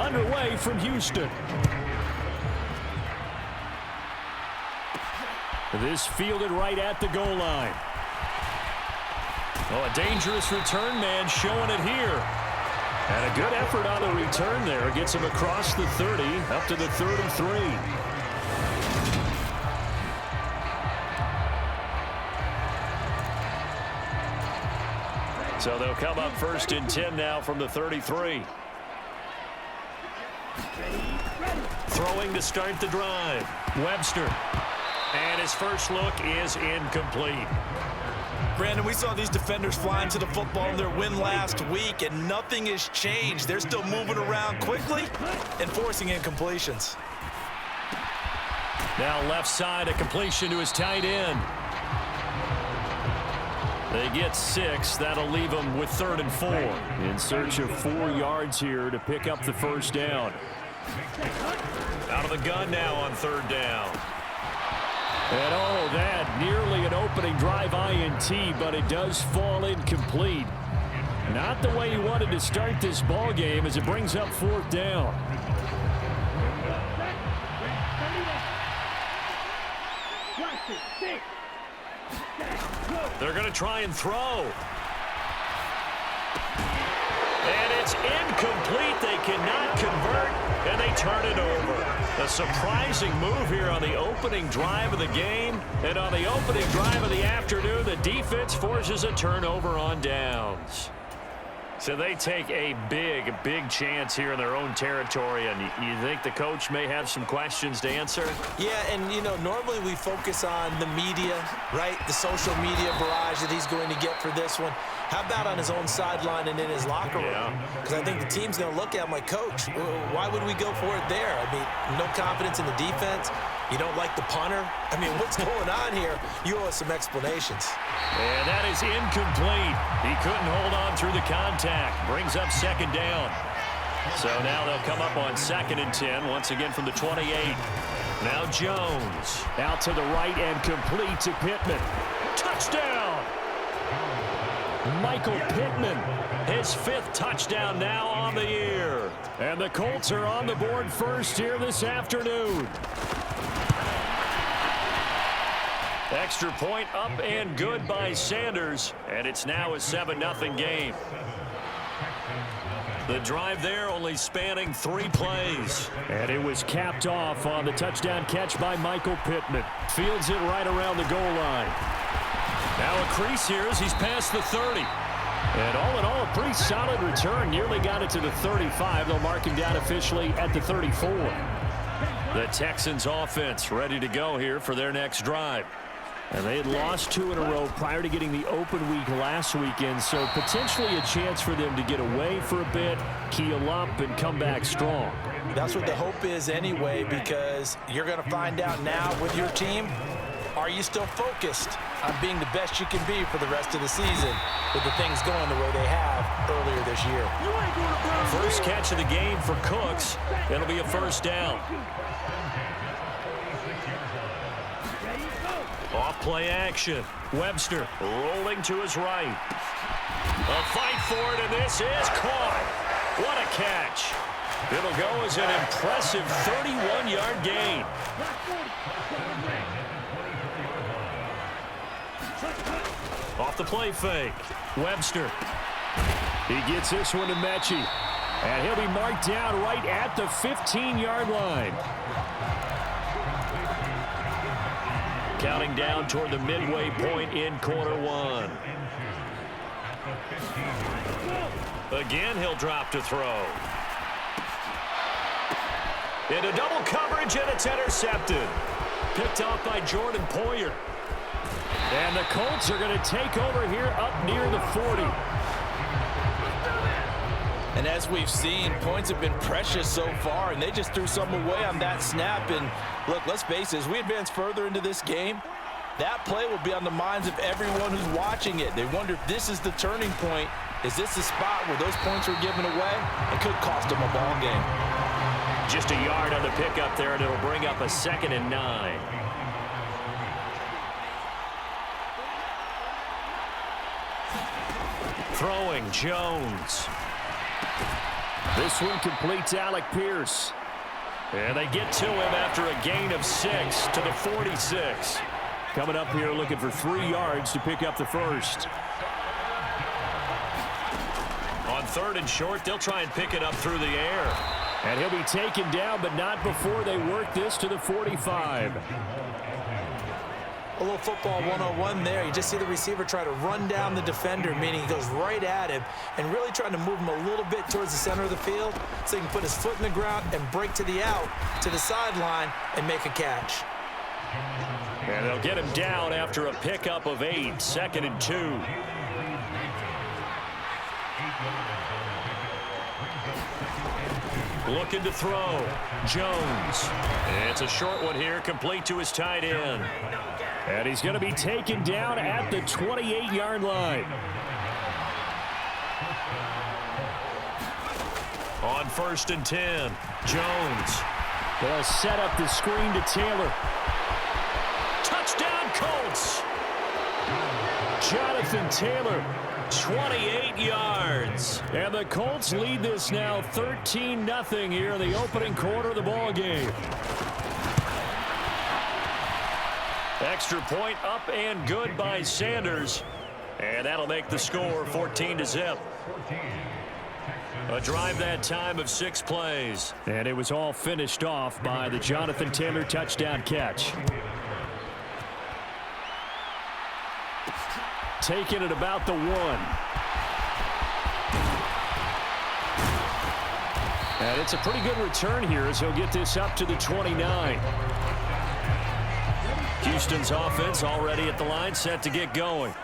underway from Houston. This fielded right at the goal line. Oh, a dangerous return man showing it here. And a good effort on the return there. Gets him across the 30, up to the 33. So they'll come up 1st and 10 now from the 33. Throwing to start the drive. Webster. And his first look is incomplete. Brandon, we saw these defenders flying to the football in their win last week, and nothing has changed. They're still moving around quickly and forcing incompletions. Now left side, a completion to his tight end. They get 6. That'll leave them with 3rd and 4. In search of 4 yards here to pick up the first down. Out of the gun now on 3rd down. And oh, that nearly an opening drive INT, but it does fall incomplete. Not the way he wanted to start this ball game as it brings up 4th down. They're going to try and throw. And it's incomplete. They cannot convert, and they turn it over. A surprising move here on the opening drive of the game. And on the opening drive of the afternoon, the defense forces a turnover on downs. So they take a big chance here in their own territory. And you think the coach may have some questions to answer? Yeah, and, you know, normally we focus on the media, right? The social media barrage that he's going to get for this one. How about on his own sideline and in his locker room? Because I think the team's going to look at him like, Coach, why would we go for it there? I mean, no confidence in the defense. You don't like the punter? I mean, what's going on here? You owe us some explanations. And that is incomplete. He couldn't hold on through the contact. Brings up 2nd down. So now they'll come up on 2nd and 10, once again from the 28. Now Jones out to the right and complete to Pittman. Touchdown! Michael Pittman, his 5th touchdown now on the year. And the Colts are on the board first here this afternoon. Extra point up and good by Sanders, and it's now a 7-0 game. The drive there only spanning 3 plays. And it was capped off on the touchdown catch by Michael Pittman. Fields it right around the goal line. Now a crease here as he's past the 30. And all in all, a pretty solid return. Nearly got it to the 35. They'll mark him down officially at the 34. The Texans offense ready to go here for their next drive. And they had lost 2 in a row prior to getting the open week last weekend, so potentially a chance for them to get away for a bit, keel up, and come back strong. That's what the hope is anyway, because you're going to find out now with your team, are you still focused on being the best you can be for the rest of the season with the things going the way they have earlier this year? First catch of the game for Cooks. It'll be a 1st down. Off play action. Webster rolling to his right. A fight for it, and this is caught. What a catch. It'll go as an impressive 31-yard gain. Off the play fake. Webster. He gets this one to Mechie. And he'll be marked down right at the 15-yard line. Counting down toward the midway point in quarter 1. Again, he'll drop to throw. Into double coverage, and it's intercepted. Picked off by Jordan Poyer. And the Colts are going to take over here up near the 40. And as we've seen, points have been precious so far, and they just threw some away on that snap. And look, let's face it, as we advance further into this game, that play will be on the minds of everyone who's watching it. They wonder if this is the turning point. Is this the spot where those points were given away? It could cost them a ball game. Just a yard on the pickup there, and it'll bring up a 2nd and 9. Throwing Jones. This one completes Alec Pierce. And they get to him after a gain of 6 to the 46. Coming up here looking for 3 yards to pick up the first. On 3rd and short, they'll try and pick it up through the air. And he'll be taken down, but not before they work this to the 45. A little football 101 there. You just see the receiver try to run down the defender, meaning he goes right at him and really trying to move him a little bit towards the center of the field so he can put his foot in the ground and break to the out, to the sideline, and make a catch. And they'll get him down after a pickup of 8, 2nd and 2. Looking to throw. Jones. It's a short one here, complete to his tight end. And he's going to be taken down at the 28-yard line. On 1st and 10, Jones. They'll set up the screen to Taylor. Touchdown, Colts. Jonathan Taylor, 28 yards. And the Colts lead this now 13-0 here in the opening quarter of the ball game. Extra point up and good by Sanders. And that'll make the score 14-0. A drive that time of 6 plays. And it was all finished off by the Jonathan Taylor touchdown catch. Taking it about the 1. And it's a pretty good return here as he'll get this up to the 29. Houston's offense already at the line, set to get going.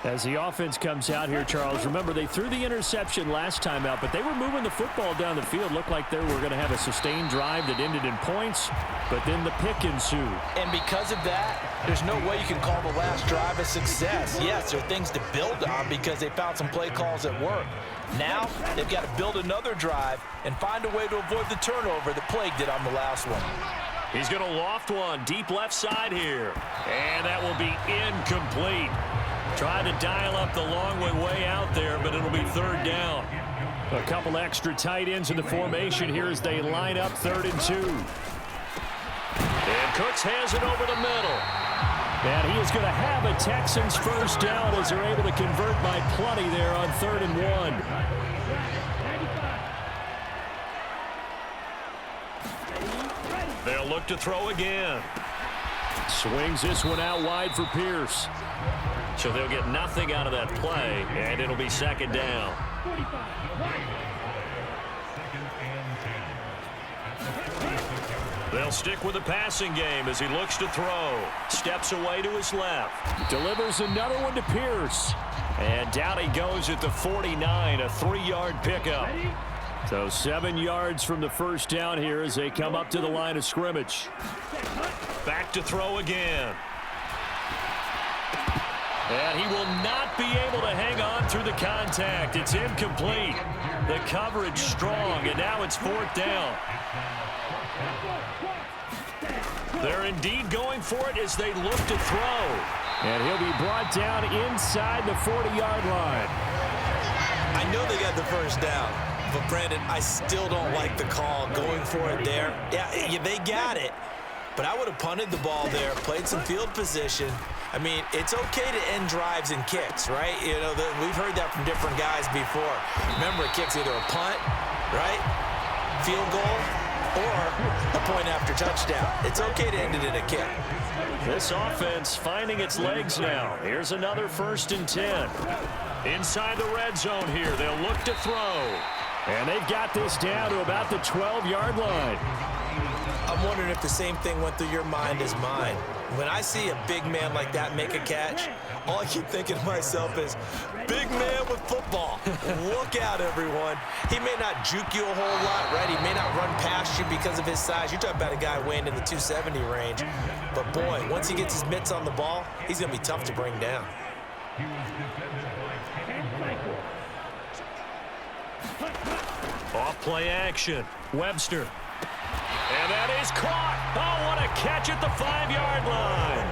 As the offense comes out here, Charles, remember they threw the interception last time out, but they were moving the football down the field. Looked like they were going to have a sustained drive that ended in points, but then the pick ensued. And because of that, there's no way you can call the last drive a success. Yes, there are things to build on because they found some play calls that work. Now, they've got to build another drive and find a way to avoid the turnover that plagued it on the last one. He's going to loft one deep left side here. And that will be incomplete. Trying to dial up the long way out there, but it'll be 3rd down. A couple extra tight ends in the formation here as they line up 3rd and 2. And Cooks has it over the middle. And he is going to have a Texans first down as they're able to convert by plenty there on 3rd and 1. They'll look to throw again. Swings this one out wide for Pierce. So they'll get nothing out of that play, and it'll be 2nd down. They'll stick with the passing game as he looks to throw. Steps away to his left. Delivers another one to Pierce. And down he goes at the 49, a 3-yard pickup. So 7 yards from the first down here as they come up to the line of scrimmage. Back to throw again. And he will not be able to hang on through the contact. It's incomplete. The coverage strong, and now it's 4th down. They're indeed going for it as they look to throw. And he'll be brought down inside the 40-yard line. I know they got the first down, but Brandon, I still don't like the call going for it there. Yeah, they got it, but I would have punted the ball there, played some field position. I mean, it's okay to end drives and kicks, right? You know, we've heard that from different guys before. Remember, a kick's either a punt, right, field goal, or a point after touchdown. It's okay to end it in a kick. This offense finding its legs now. Here's another 1st and 10. Inside the red zone here, they'll look to throw. And they've got this down to about the 12-yard line. I'm wondering if the same thing went through your mind as mine. When I see a big man like that make a catch, all I keep thinking to myself is, big man with football. Look out, everyone. He may not juke you a whole lot, right? He may not run past you because of his size. You're talking about a guy weighing in the 270 range. But, boy, once he gets his mitts on the ball, he's going to be tough to bring down. Off play action. Webster. And that is caught. Oh, what a catch at the 5-yard line.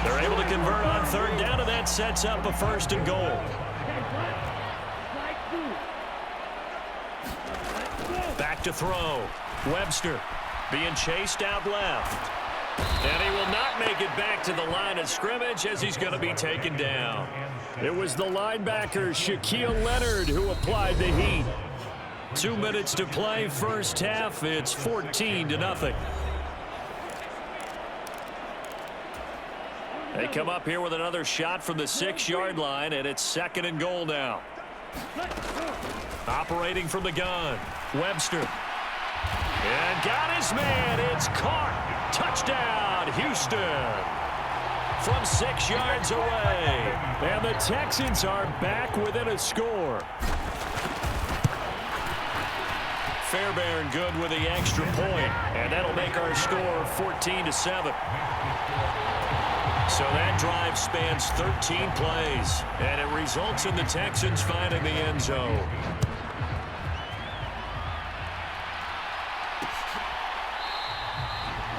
They're able to convert on 3rd down, and that sets up a 1st and goal. back to throw. Webster being chased out left. And he will not make it back to the line of scrimmage as he's going to be taken down. It was the linebacker, Shaquille Leonard, who applied the heat. 2 minutes to play, first half. It's 14-0. They come up here with another shot from the 6-yard line, and it's 2nd and goal now. Operating from the gun, Webster. And got his man. It's caught. Touchdown, Houston. From 6 yards away. And the Texans are back within a score. Fairbairn good with the extra point, and that'll make our score 14-7. So that drive spans 13 plays, and it results in the Texans finding the end zone.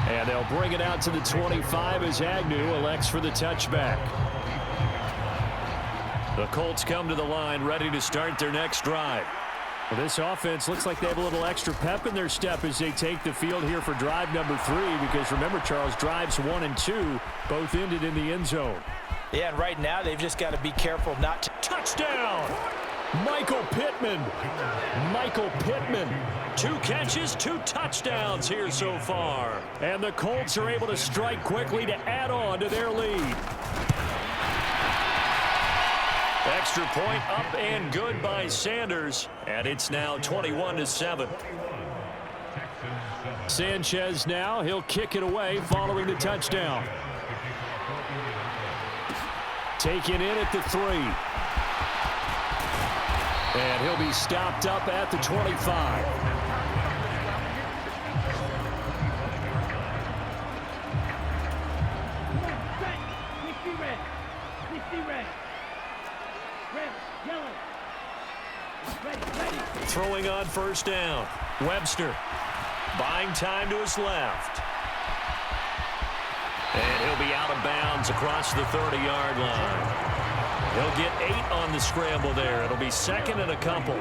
And they'll bring it out to the 25 as Agnew elects for the touchback. The Colts come to the line ready to start their next drive. Well, this offense looks like they have a little extra pep in their step as they take the field here for drive number 3, because remember, Charles, drives 1 and 2 both ended in the end zone. Yeah, and right now they've just got to be careful not to... Touchdown! Michael Pittman. Michael Pittman. 2 catches, 2 touchdowns here so far. And the Colts are able to strike quickly to add on to their lead. Extra point up and good by Sanders, and it's now 21-7. Sanchez now, he'll kick it away following the touchdown. Taken in at the 3. And he'll be stopped up at the 25. Throwing on first down. Webster buying time to his left. And he'll be out of bounds across the 30-yard line. He'll get 8 on the scramble there. It'll be 2nd and a couple.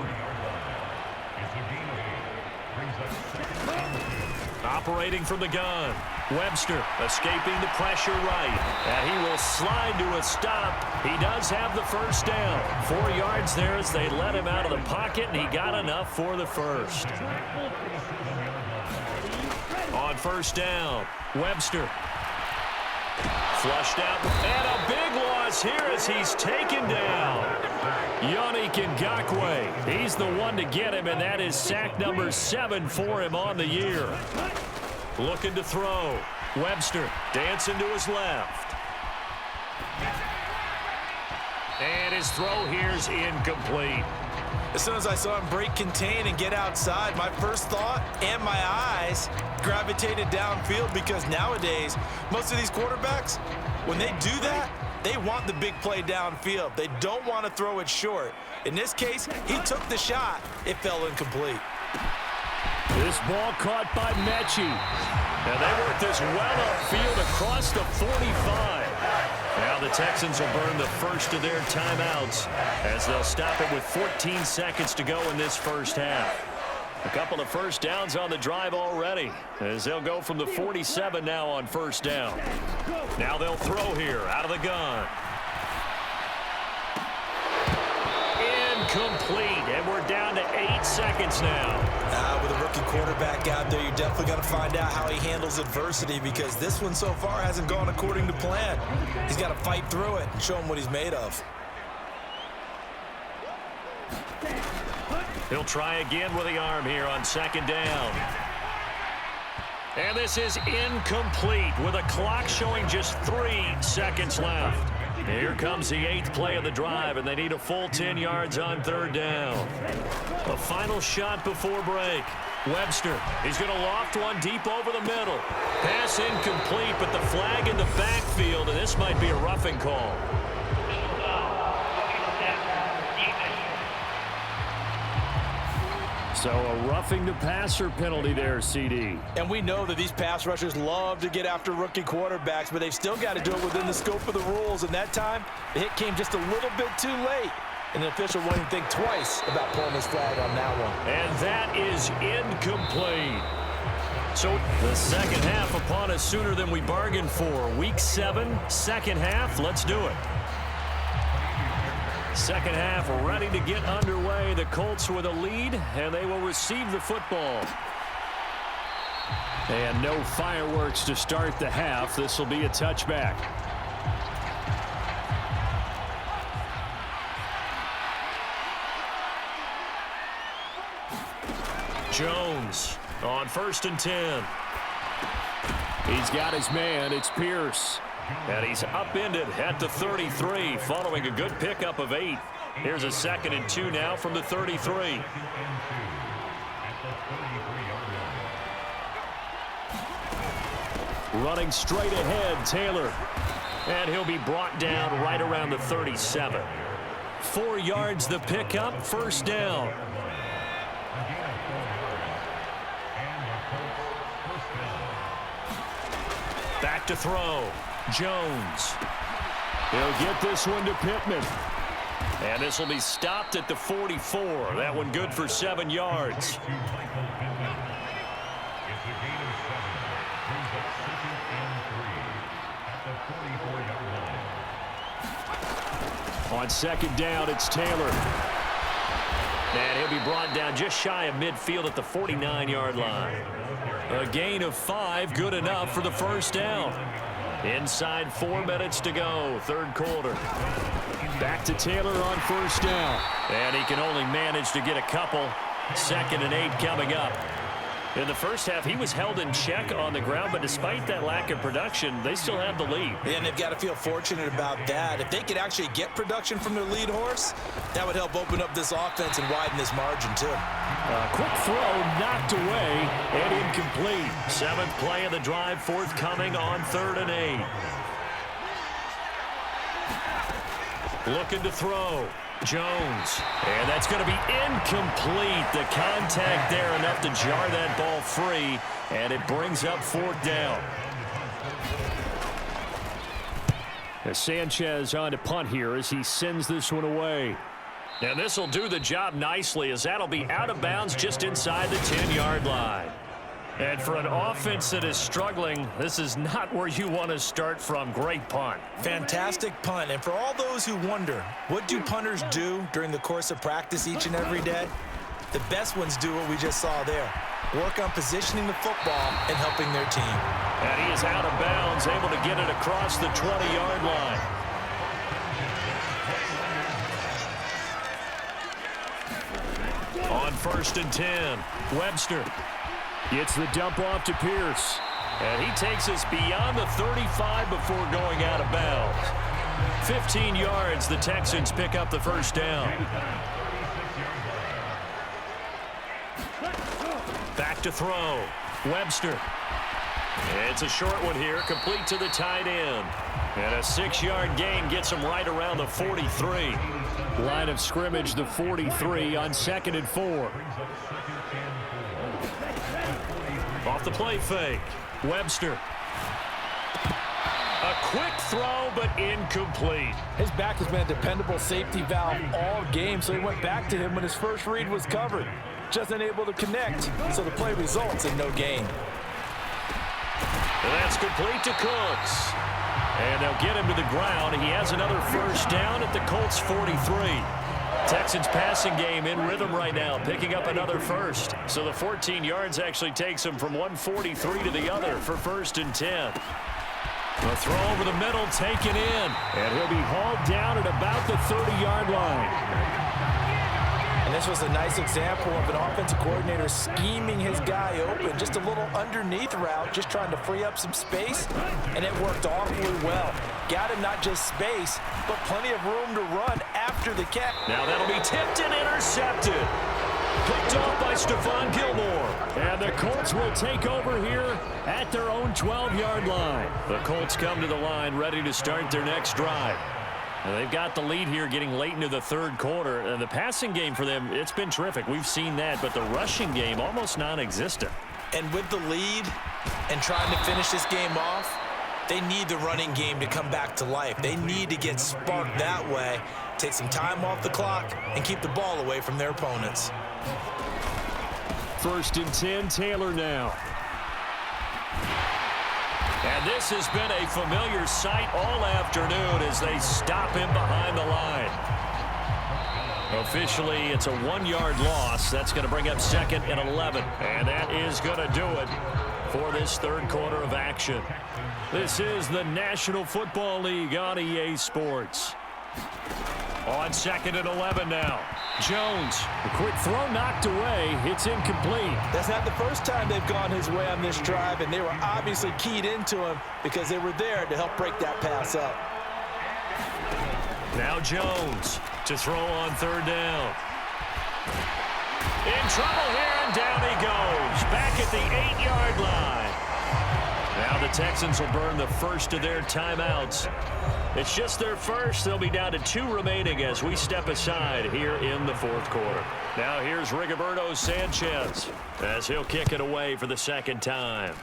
Operating from the gun. Webster escaping the pressure right. And he will slide to a stop. He does have the first down. 4 yards there as they let him out of the pocket, and he got enough for the first. On first down, Webster. Flushed out, and a big loss here as he's taken down. Yannick Ngakoue, he's the one to get him, and that is sack number 7 for him on the year. Looking to throw. Webster dancing to his left. And his throw here's incomplete. As soon as I saw him break contain and get outside, my first thought and my eyes gravitated downfield, because nowadays, most of these quarterbacks, when they do that, they want the big play downfield. They don't want to throw it short. In this case, he took the shot. It fell incomplete. This ball caught by Mechie. And they work this well upfield across the 45. Now the Texans will burn the first of their timeouts as they'll stop it with 14 seconds to go in this first half. A couple of first downs on the drive already as they'll go from the 47 now on first down. Now they'll throw here out of the gun. Incomplete, and we're down to 8 seconds now. With a rookie quarterback out there, you're definitely going to find out how he handles adversity, because this one so far hasn't gone according to plan. He's got to fight through it and show him what he's made of. He'll try again with the arm here on second down. And this is incomplete with a clock showing just 3 seconds left. Here comes the 8th play of the drive, and they need a full 10 yards on third down. A final shot before break. Webster, he's going to loft one deep over the middle. Pass incomplete, but the flag in the backfield, and this might be a roughing call. So a roughing the passer penalty there, CD. And we know that these pass rushers love to get after rookie quarterbacks, but they've still got to do it within the scope of the rules. And that time, the hit came just a little bit too late. and the official won't even think twice about pulling his flag on that one. And that is incomplete. So the second half upon us sooner than we bargained for. Week 7, second half. Let's do it. Second half ready to get underway. The Colts with a lead, and they will receive the football. And no fireworks to start the half. This will be a touchback. Jones on 1st and 10. He's got his man. It's Pierce. And he's upended at the 33 following a good pickup of 8. Here's a 2nd and 2 now from the 33. Running straight ahead, Taylor. And he'll be brought down right around the 37. 4 yards the pickup, 1st down. Back to throw. Jones. He'll get this one to Pittman. And this will be stopped at the 44. That one good for 7 yards. On 2nd down, it's Taylor. And he'll be brought down just shy of midfield at the 49-yard line. A gain of 5, good enough for the 1st down. Inside 4 minutes to go, 3rd quarter. Back to Taylor on 1st down. And he can only manage to get a couple. 2nd and 8 coming up. In the first half, he was held in check on the ground, but despite that lack of production, they still have the lead. And they've got to feel fortunate about that. If they could actually get production from their lead horse, that would help open up this offense and widen this margin, too. Quick throw knocked away and incomplete. 7th play of the drive forthcoming on 3rd and 8. Looking to throw. Jones. And that's going to be incomplete. The contact there enough to jar that ball free. And it brings up 4th down. As Sanchez on to punt here as he sends this one away. And this will do the job nicely as that'll be out of bounds just inside the 10-yard line. And for an offense that is struggling, this is not where you want to start from. Great punt. Fantastic punt. And for all those who wonder, what do punters do during the course of practice each and every day? The best ones do what we just saw there. Work on positioning the football and helping their team. And he is out of bounds, able to get it across the 20-yard line. On 1st and 10, Webster gets the dump off to Pierce. And he takes us beyond the 35 before going out of bounds. 15 yards, the Texans pick up the 1st down. Back to throw. Webster. It's a short one here, complete to the tight end. And a 6-yard gain gets him right around the 43. Line of scrimmage, the 43 on 2nd and 4. Off the play fake. Webster. A quick throw, but incomplete. His back has been a dependable safety valve all game, so he went back to him when his first read was covered. Just unable to connect, so the play results in no gain. And that's complete to Cooks. And they'll get him to the ground. He has another 1st down at the Colts 43. Texans passing game in rhythm right now, picking up another 1st. So the 14 yards actually takes him from 143 to the other for 1st and 10. The throw over the middle, taken in. And he'll be hauled down at about the 30-yard line. And this was a nice example of an offensive coordinator scheming his guy open. Just a little underneath route, just trying to free up some space. And it worked awfully well. Got him not just space, but plenty of room to run after the catch. Now that'll be tipped and intercepted. Picked off by Stephon Gilmore. And the Colts will take over here at their own 12-yard line. The Colts come to the line ready to start their next drive. And they've got the lead here getting late into the 3rd quarter. And the passing game for them, it's been terrific. We've seen that, but the rushing game almost non-existent. And with the lead and trying to finish this game off, They need the running game to come back to life. They need to get sparked that way, take some time off the clock, and keep the ball away from their opponents. 1st and 10, Taylor now. And this has been a familiar sight all afternoon as they stop him behind the line. Officially, it's a 1-yard loss. That's going to bring up 2nd and 11. And that is going to do it for this 3rd quarter of action. This is the National Football League on EA Sports. On 2nd and 11 now. Jones, a quick throw knocked away. It's incomplete. That's not the first time they've gone his way on this drive, and they were obviously keyed into him because they were there to help break that pass up. Now Jones to throw on 3rd down. In trouble here, and down he goes. Back at the 8-yard line. Now the Texans will burn the first of their timeouts. It's just their first. They'll be down to 2 remaining as we step aside here in the 4th quarter. Now here's Rigoberto Sanchez as he'll kick it away for the 2nd time.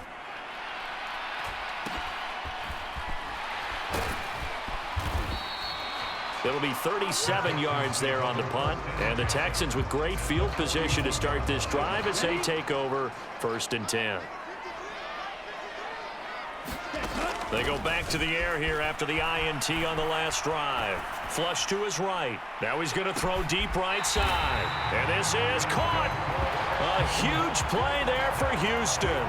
It'll be 37 yards there on the punt. And the Texans with great field position to start this drive as they take over 1st and 10. They go back to the air here after the INT on the last drive. Flush to his right. Now he's going to throw deep right side. And this is caught. A huge play there for Houston.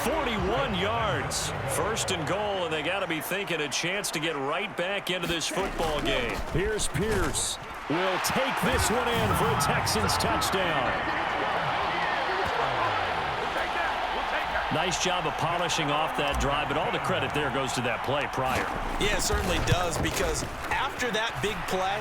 41 yards. 1st and goal, and they got to be thinking a chance to get right back into this football game. Here's Pierce. Will take this one in for a Texans touchdown. Nice job of polishing off that drive, but all the credit there goes to that play prior. Yeah, it certainly does, because after that big play,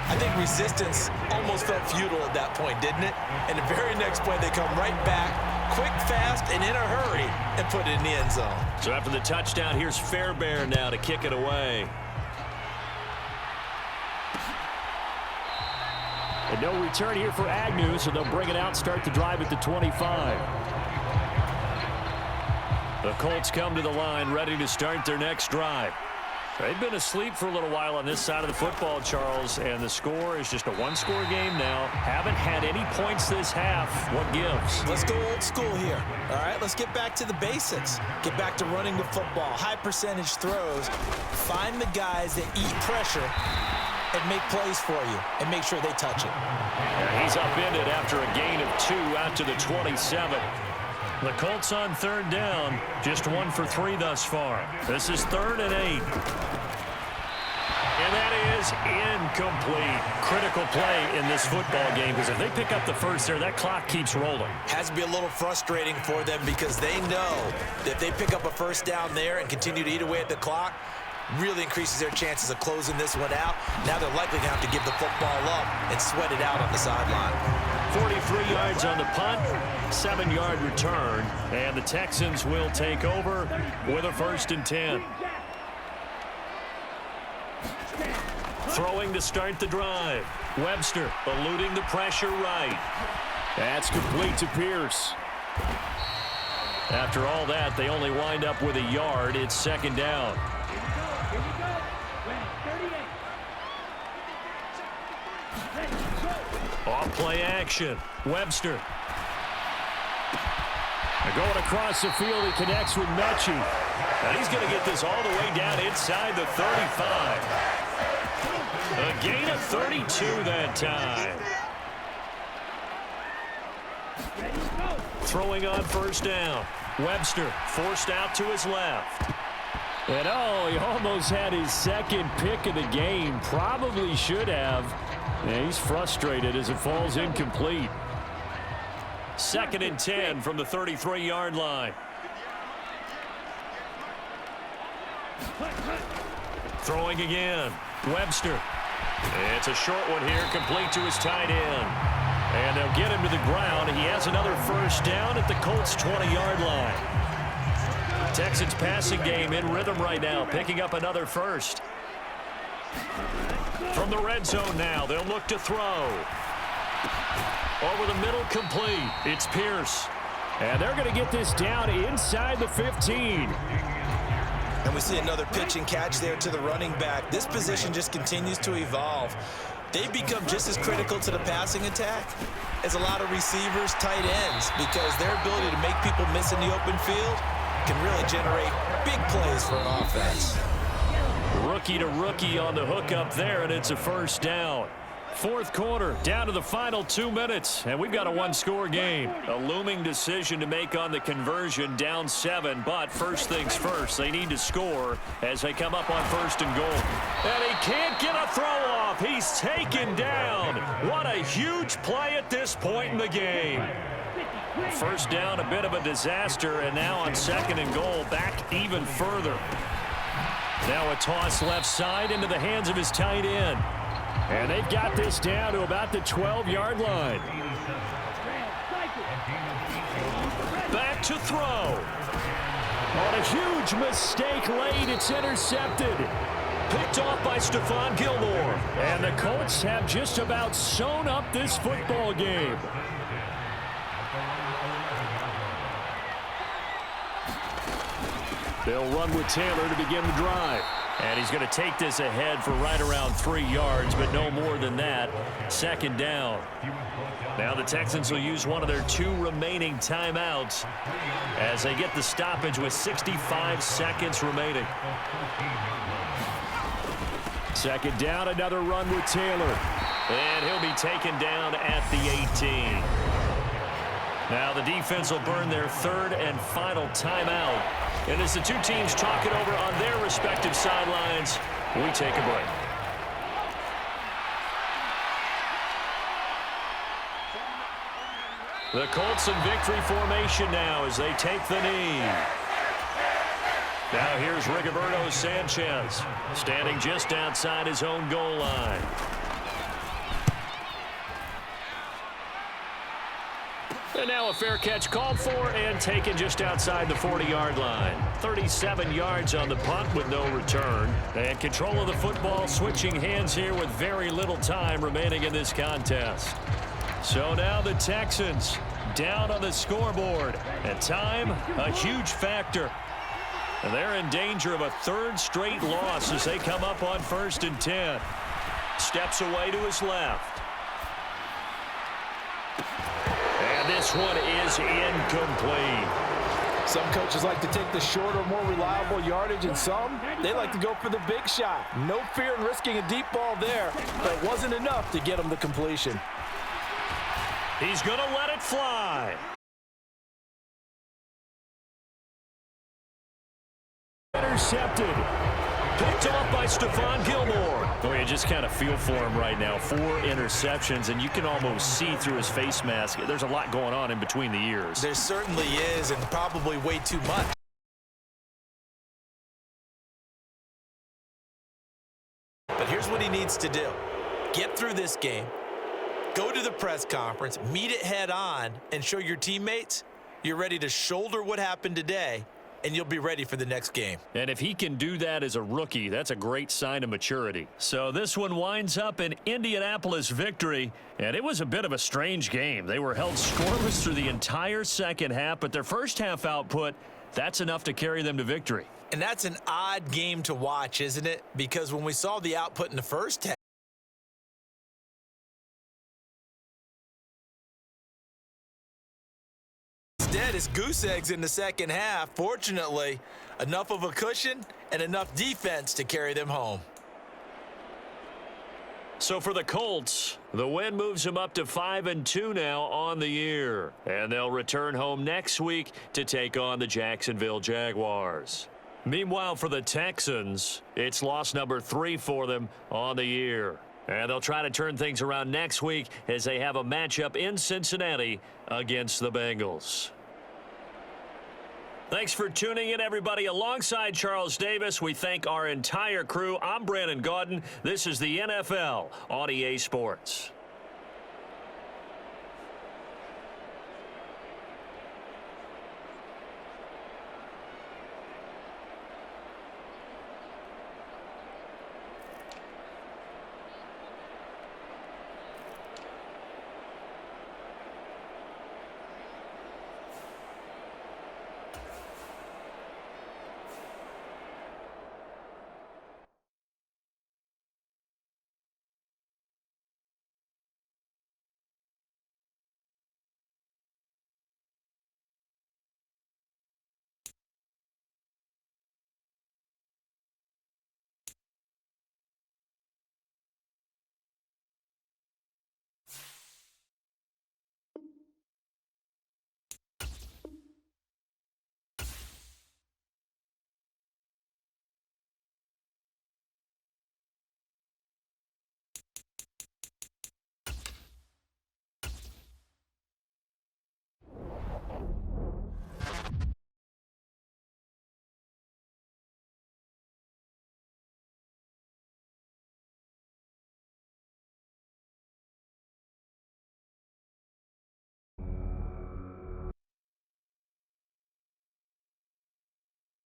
I think resistance almost felt futile at that point, didn't it? And the very next play, they come right back, quick, fast, and in a hurry, and put it in the end zone. So after the touchdown, here's Fairbairn now to kick it away. And no return here for Agnew, so they'll bring it out, start the drive at the 25. The Colts come to the line, ready to start their next drive. They've been asleep for a little while on this side of the football, Charles, and the score is just a 1-score game now. Haven't had any points this half. What gives? Let's go old school here. All right, let's get back to the basics. Get back to running the football, high percentage throws. Find the guys that eat pressure and make plays for you and make sure they touch it. And he's upended after a gain of 2 out to the 27. The Colts on 3rd down, just 1 for 3 thus far. This is 3rd and 8. And that is incomplete. Critical play in this football game, because if they pick up the first there, that clock keeps rolling. Has to be a little frustrating for them, because they know that if they pick up a first down there and continue to eat away at the clock, really increases their chances of closing this one out. Now they're likely going to have to give the football up and sweat it out on the sideline. 43 yards on the punt, 7-yard return, and the Texans will take over with a 1st and 10. Throwing to start the drive. Webster eluding the pressure right. That's complete to Pierce. After all that, they only wind up with a yard. It's 2nd down. Off play action. Webster. They're going across the field. He connects with Mechie. And he's going to get this all the way down inside the 35. A gain of 32 that time. Throwing on 1st down. Webster forced out to his left. And oh, he almost had his 2nd pick of the game. Probably should have. And he's frustrated as it falls incomplete. 2nd and 10 from the 33-yard line. Throwing again. Webster. It's a short one here, complete to his tight end. And they'll get him to the ground. He has another 1st down at the Colts' 20-yard line. Texans passing game in rhythm right now, picking up another 1st. From the red zone now, they'll look to throw. Over the middle, complete. It's Pierce. And they're going to get this down inside the 15. And we see another pitch and catch there to the running back. This position just continues to evolve. They've become just as critical to the passing attack as a lot of receivers, tight ends, because their ability to make people miss in the open field can really generate big plays for an offense. Rookie to rookie on the hook up there, and it's a first down. Fourth quarter, down to the final 2 minutes, and we've got a one-score game. A looming decision to make on the conversion, down 7, but first things first, they need to score as they come up on first and goal. And he can't get a throw off. He's taken down. What a huge play at this point in the game. First down, a bit of a disaster, and now on second and goal, back even further. Now a toss left side into the hands of his tight end. And they've got this down to about the 12-yard line. Back to throw. On a huge mistake late, it's intercepted. Picked off by Stephon Gilmore. And the Colts have just about sewn up this football game. They'll run with Taylor to begin the drive. And he's going to take this ahead for right around 3 yards, but no more than that. Second down. Now the Texans will use one of their 2 remaining timeouts as they get the stoppage with 65 seconds remaining. Second down, another run with Taylor. And he'll be taken down at the 18. Now the defense will burn their 3rd and final timeout. And as the two teams talk it over on their respective sidelines, we take a break. The Colts in victory formation now as they take the knee. Now here's Rigoberto Sanchez, standing just outside his own goal line. And now a fair catch called for and taken just outside the 40-yard line. 37 yards on the punt with no return. And control of the football switching hands here with very little time remaining in this contest. So now the Texans down on the scoreboard. And time, a huge factor. And they're in danger of a 3rd straight loss as they come up on 1st and 10. Steps away to his left. This one is incomplete. Some coaches like to take the shorter, more reliable yardage, and some, they like to go for the big shot. No fear in risking a deep ball there, but it wasn't enough to get him the completion. He's going to let it fly. Intercepted. Picked off by Stephon Gilmore. Boy, you just kind of feel for him right now. 4 interceptions, and you can almost see through his face mask. There's a lot going on in between the ears. There certainly is, and probably way too much. But here's what he needs to do. Get through this game. Go to the press conference, meet it head on, and show your teammates you're ready to shoulder what happened today, and you'll be ready for the next game. And if he can do that as a rookie, that's a great sign of maturity. So this one winds up an Indianapolis victory, and it was a bit of a strange game. They were held scoreless through the entire second half, but their first half output, that's enough to carry them to victory. And that's an odd game to watch, isn't it? Because when we saw the output in the first half, instead, it's goose eggs in the second half. Fortunately, enough of a cushion and enough defense to carry them home. So for the Colts, the win moves them up to 5-2 now on the year. And they'll return home next week to take on the Jacksonville Jaguars. Meanwhile, for the Texans, it's loss number 3 for them on the year. And they'll try to turn things around next week as they have a matchup in Cincinnati against the Bengals. Thanks for tuning in, everybody. Alongside Charles Davis, we thank our entire crew. I'm Brandon Gaudin. This is the NFL on EA Sports.